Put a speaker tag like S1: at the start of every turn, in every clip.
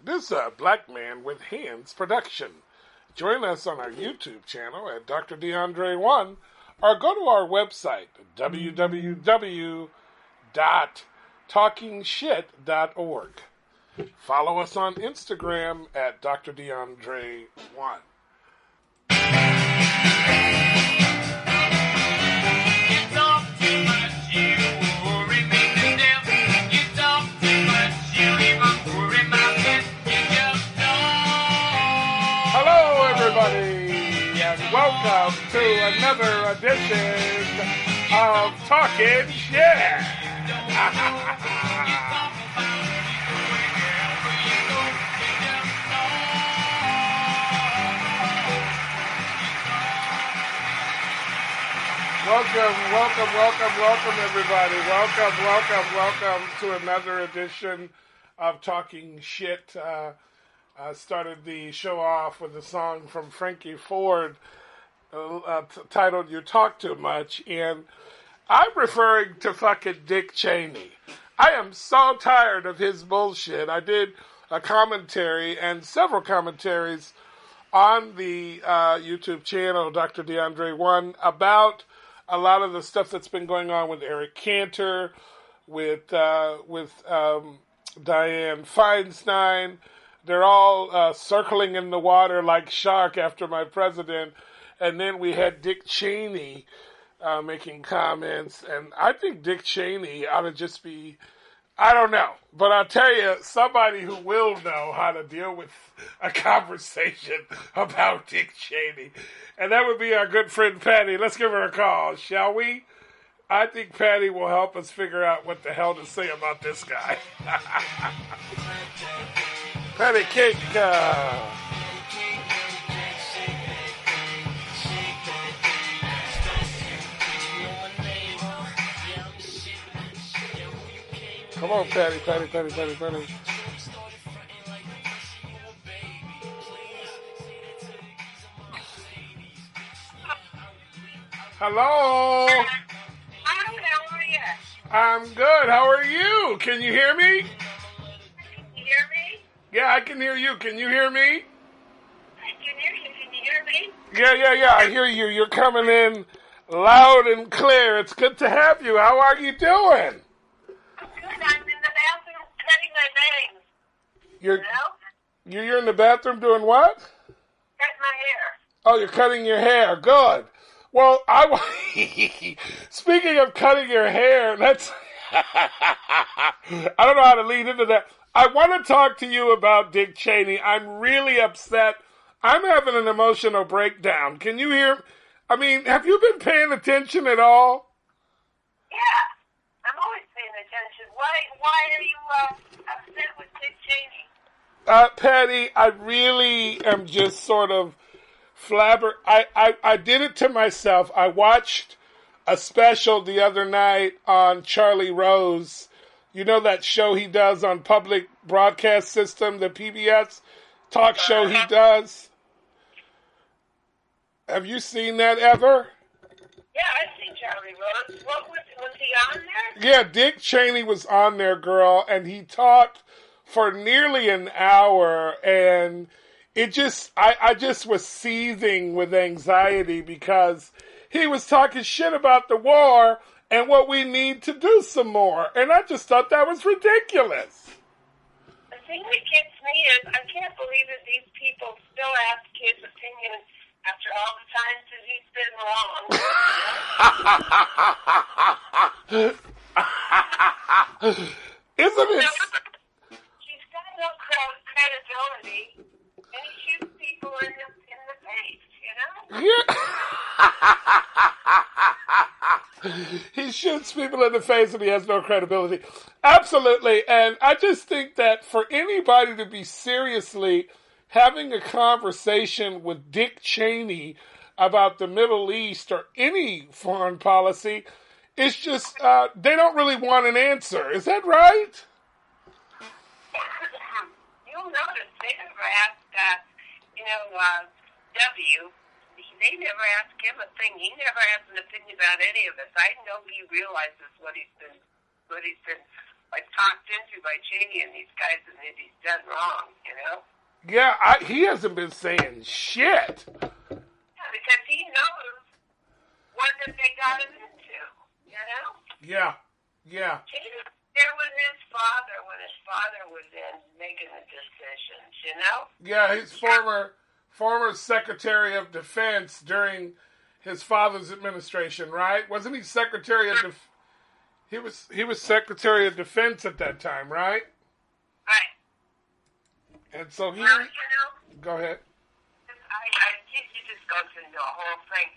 S1: This is a Black Man with Hands production. Join us on our YouTube channel at Dr. DeAndre1 or go to our website, www.talkingshit.org. Follow us on Instagram at Dr. DeAndre1. Welcome to another edition of Talking Shit. Welcome, everybody. Welcome to another edition of Talking Shit. I started the show off with a song from Frankie Ford titled You Talk Too Much, and I'm referring to fucking Dick Cheney. I am so tired of his bullshit. I did a commentary and several commentaries on the YouTube channel, Dr. DeAndre1, about a lot of the stuff that's been going on with Eric Cantor, with Dianne Feinstein. They're all circling in the water like shark after my president. And then we had Dick Cheney making comments. And I think Dick Cheney ought to just be, I don't know. But I'll tell you, somebody who will know how to deal with a conversation about Dick Cheney. And that would be our good friend Patty. Let's give her a call, shall we? I think Patty will help us figure out what the hell to say about this guy. Patty Cake. Come on, Patty. Hello.
S2: Hi, how are you?
S1: I'm good. How are you? Can you hear me?
S2: Can you hear me?
S1: Yeah, I can hear you. Can you hear me?
S2: I can hear you. Can you hear me?
S1: Yeah. I hear you. You're coming in loud and clear. It's good to have you. How are you doing?
S2: I'm good. I'm in the bathroom cutting my bangs.
S1: You're in the bathroom doing what?
S2: Cutting my hair.
S1: Oh, you're cutting your hair. Good. Well, speaking of cutting your hair, I don't know how to lead into that. I want to talk to you about Dick Cheney. I'm really upset. I'm having an emotional breakdown. Can you hear? I mean, have you been paying attention at all?
S2: Yeah, I'm always paying attention. Why are you upset with Dick Cheney?
S1: Patty, I really am just sort of I did it to myself. I watched a special the other night on Charlie Rose. You know that show he does on public broadcast system, the PBS talk show he does? Have you seen that ever?
S2: Yeah, I've seen Charlie Rose. Was he on there?
S1: Yeah, Dick Cheney was on there, girl, and he talked for nearly an hour, and it just, I just was seething with anxiety because he was talking shit about the war and what we need to do some more. And I just thought that was ridiculous.
S2: The thing that gets me is I can't believe that these people still ask his opinion after all the times that he's been wrong.
S1: Isn't it?
S2: He's got no credibility. And he shoots people in the face, you know?
S1: He shoots people in the face and he has no credibility. Absolutely. And I just think that for anybody to be seriously having a conversation with Dick Cheney about the Middle East or any foreign policy, it's just, they don't really want an answer. Is that right?
S2: You'll notice they never asked, W. They never asked him a thing. He never has an opinion about any of this. I know he realizes what he's been like talked into by Cheney and these guys, and that he's done wrong. You
S1: Yeah, he hasn't been saying shit.
S2: Yeah, because he knows what that they got him into,
S1: Yeah.
S2: There was his father when his father was in making the decisions,
S1: Yeah, his former Secretary of Defense during his father's administration, right? Wasn't he Secretary of He was Secretary of Defense at that time, right?
S2: Right.
S1: And so he...
S2: Well,
S1: Go ahead.
S2: You just go through the whole thing.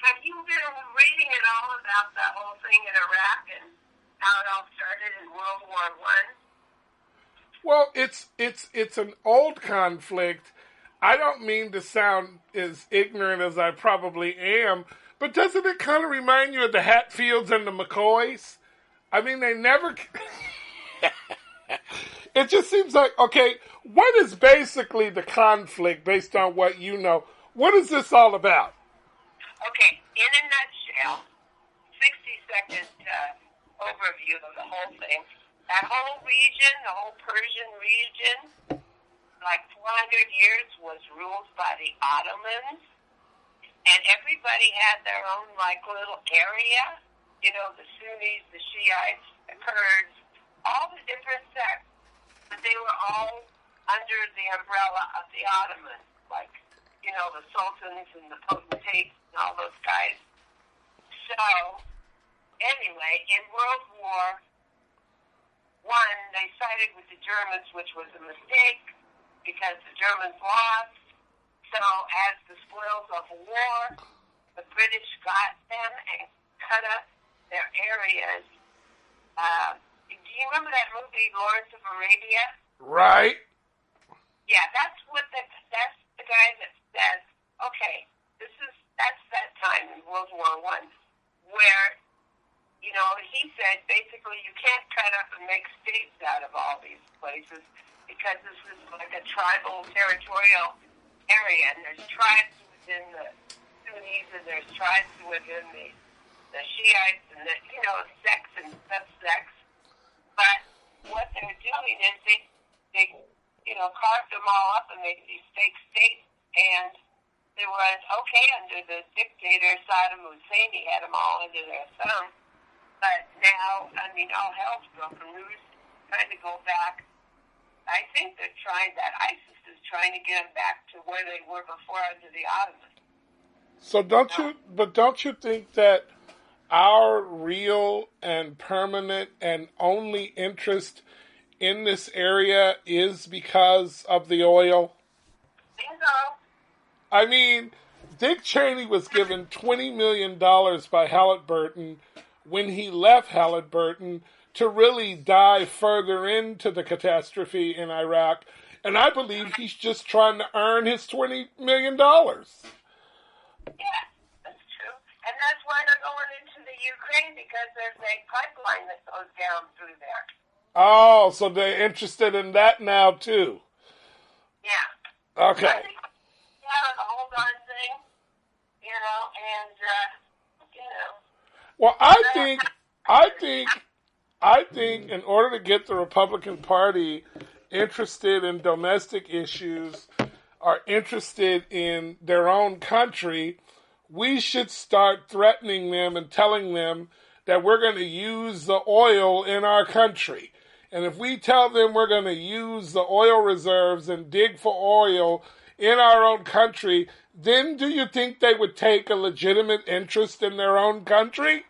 S2: Have you been reading at all about the whole thing in Iraq and how it all started in World War I?
S1: Well, it's an old conflict. I don't mean to sound as ignorant as I probably am, but doesn't it kind of remind you of the Hatfields and the McCoys? I mean, they never... It just seems like, okay, what is basically the conflict based on what you know? What is this all about?
S2: Okay, in a nutshell, 60-second overview of the whole thing. That whole region, the whole Persian region, like 400 years was ruled by the Ottomans, and everybody had their own, like, little area. The Sunnis, the Shiites, the Kurds, all the different sects, but they were all under the umbrella of the Ottomans, like, the sultans and the potentates and all those guys. So, anyway, in World War I, they sided with the Germans, which was a mistake because the Germans lost. So, as the spoils of war, the British got them and cut up their areas. Do you remember that movie, Lawrence of Arabia?
S1: Right.
S2: Yeah, that's the guy that says, okay, that's that time in World War I where, he said basically you can't cut up and make states out of all these places because this is like a tribal territorial area, and there's tribes within the Sunnis and there's tribes within the Shiites and the, sects and subsects. But what they're doing is they carved them all up and made these fake states, and they was okay under the dictator Saddam Hussein. He had them all under their thumb. But now, all hell's broken loose, trying to go back. I think they're trying, that ISIS is trying to get them back to where they were before under the Ottomans.
S1: So don't you think that our real and permanent and only interest in this area is because of the oil?
S2: Bingo.
S1: I mean, Dick Cheney was given $20 million by Halliburton when he left Halliburton to really dive further into the catastrophe in Iraq, and I believe he's just trying to earn his $20 million.
S2: Yeah, that's true. And that's why they're going into the Ukraine, because there's a pipeline that goes down through there.
S1: Oh, so they're interested in that now, too.
S2: Yeah.
S1: Okay.
S2: Yeah, the whole darn thing, and,
S1: Well, I think in order to get the Republican Party interested in domestic issues or interested in their own country, we should start threatening them and telling them that we're going to use the oil in our country. And if we tell them we're going to use the oil reserves and dig for oil in our own country, then do you think they would take a legitimate interest in their own country?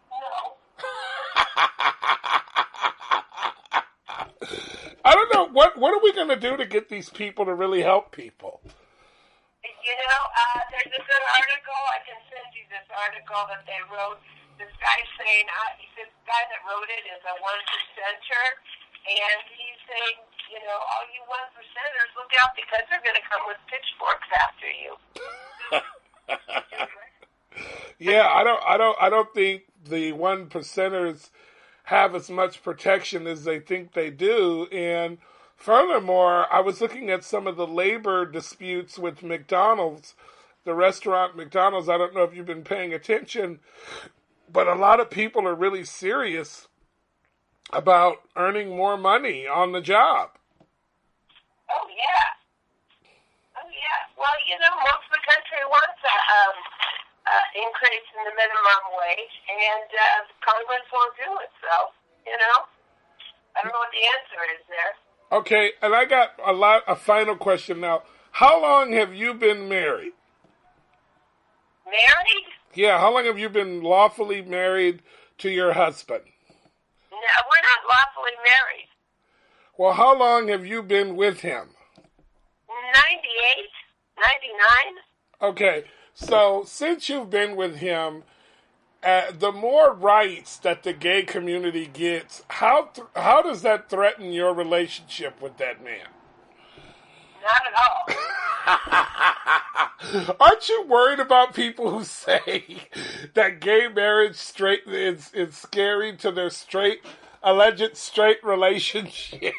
S2: No.
S1: I don't know. What are we going to do to get these people to really help people?
S2: There's a good article. I can send you this article that they wrote. This guy saying, this guy that wrote it is a 1%er, and he's saying, all you 1%ers, look out because they're going to come with pitchforks after you.
S1: Yeah, I don't think the 1%ers have as much protection as they think they do. And furthermore, I was looking at some of the labor disputes with McDonald's, the restaurant McDonald's. I don't know if you've been paying attention, but a lot of people are really serious about earning more money on the job.
S2: Oh, yeah. Oh, yeah. Well, most of the country wants a increase in the minimum wage, and Congress won't do it. So, I don't know what the answer is there.
S1: Okay, and I got a final question now. How long have you been married?
S2: Married?
S1: Yeah, how long have you been lawfully married to your husband?
S2: No, we're not lawfully married.
S1: Well, how long have you been with him?
S2: 98, 99.
S1: Okay, so since you've been with him, the more rights that the gay community gets, how does that threaten your relationship with that man?
S2: Not at
S1: all. Aren't you worried about people who say that gay marriage is scary to their alleged straight relationship?
S2: Gay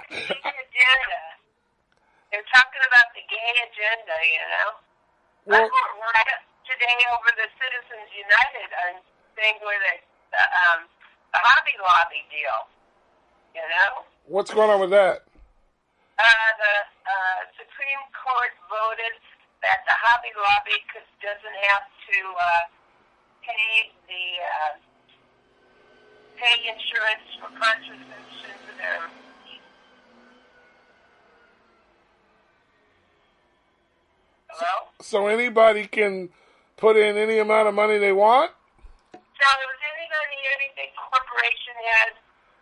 S2: agenda. They're talking about the gay agenda,
S1: Well,
S2: I'm more worried today over the Citizens United thing with the Hobby Lobby deal,
S1: What's going on with that?
S2: The Supreme Court voted that the Hobby Lobby doesn't have to pay insurance for contraception to their employees. Hello?
S1: So anybody can put in any amount of money they want?
S2: So if any big corporation has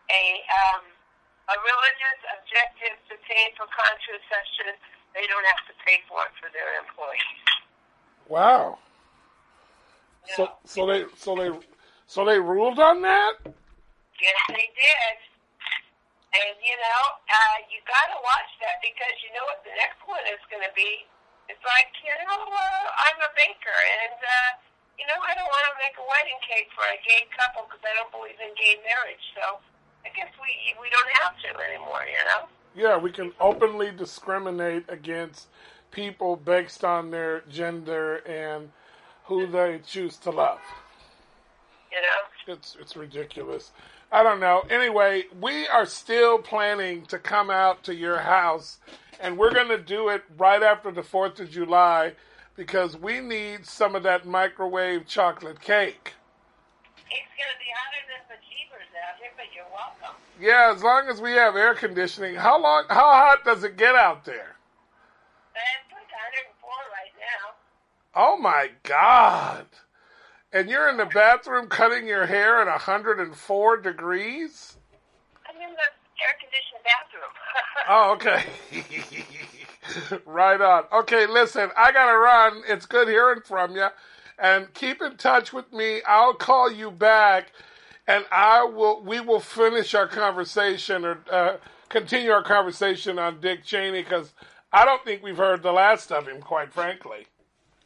S2: a religious objective to pay for contraception, they don't have to pay for it for their employees.
S1: Wow. So they ruled on that?
S2: Yes, they did. And you got to watch that, because you know what the next one is going to be. It's like, I'm a baker, and I don't want to make a wedding cake for a gay couple because I don't believe in gay marriage. So I guess we don't have to anymore,
S1: Yeah, we can openly discriminate against people based on their gender and who they choose to love. It's ridiculous. I don't know. Anyway, we are still planning to come out to your house, and we're going to do it right after the 4th of July because we need some of that microwave chocolate cake.
S2: It's going to be hotter than the Jeepers out here, but you're welcome.
S1: Yeah, as long as we have air conditioning. How hot does it get out there?
S2: It's like 104 right now.
S1: Oh my God. And you're in the bathroom cutting your hair at 104 degrees?
S2: I'm in the air-conditioned bathroom.
S1: Oh, okay. Right on. Okay, listen, I got to run. It's good hearing from you. And keep in touch with me. I'll call you back, and we will finish our conversation or continue our conversation on Dick Cheney, because I don't think we've heard the last of him, quite frankly.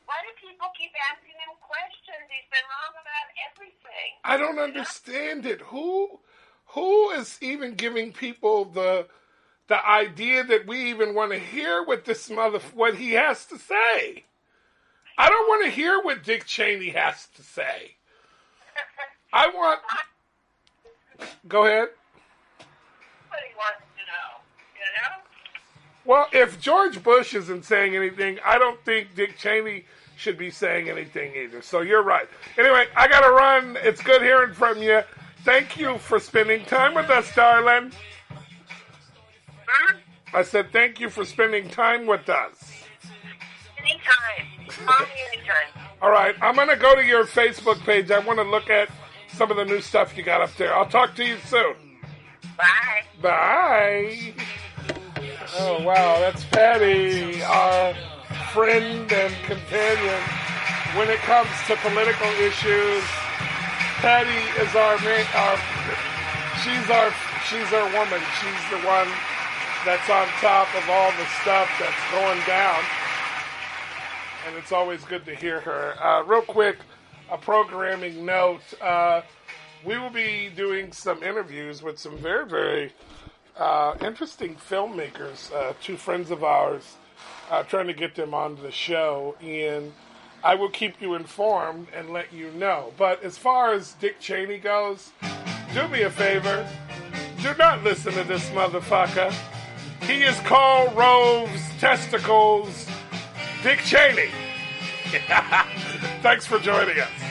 S2: Why do people keep asking him questions? He's been wrong about everything.
S1: I don't understand it. Who is even giving people the idea that we even want to hear what he has to say? I don't want to hear what Dick Cheney has to say. I want... Go ahead.
S2: What he wants to know,
S1: Well, if George Bush isn't saying anything, I don't think Dick Cheney should be saying anything either. So you're right. Anyway, I got to run. It's good hearing from you. Thank you for spending time with us, darling. I said thank you for spending time with us.
S2: Anytime. Call me anytime.
S1: All right. I'm going to go to your Facebook page. I want to look at some of the new stuff you got up there. I'll talk to you soon.
S2: Bye.
S1: Bye. Oh, wow. That's Patty, our friend and companion when it comes to political issues. Patty is she's our woman. She's the one that's on top of all the stuff that's going down. And it's always good to hear her. Real quick, a programming note. We will be doing some interviews with some very, very interesting filmmakers, two friends of ours, trying to get them on the show. And I will keep you informed and let you know. But as far as Dick Cheney goes, do me a favor. Do not listen to this motherfucker. He is called Rove's Testicles Dick Cheney. Thanks for joining us.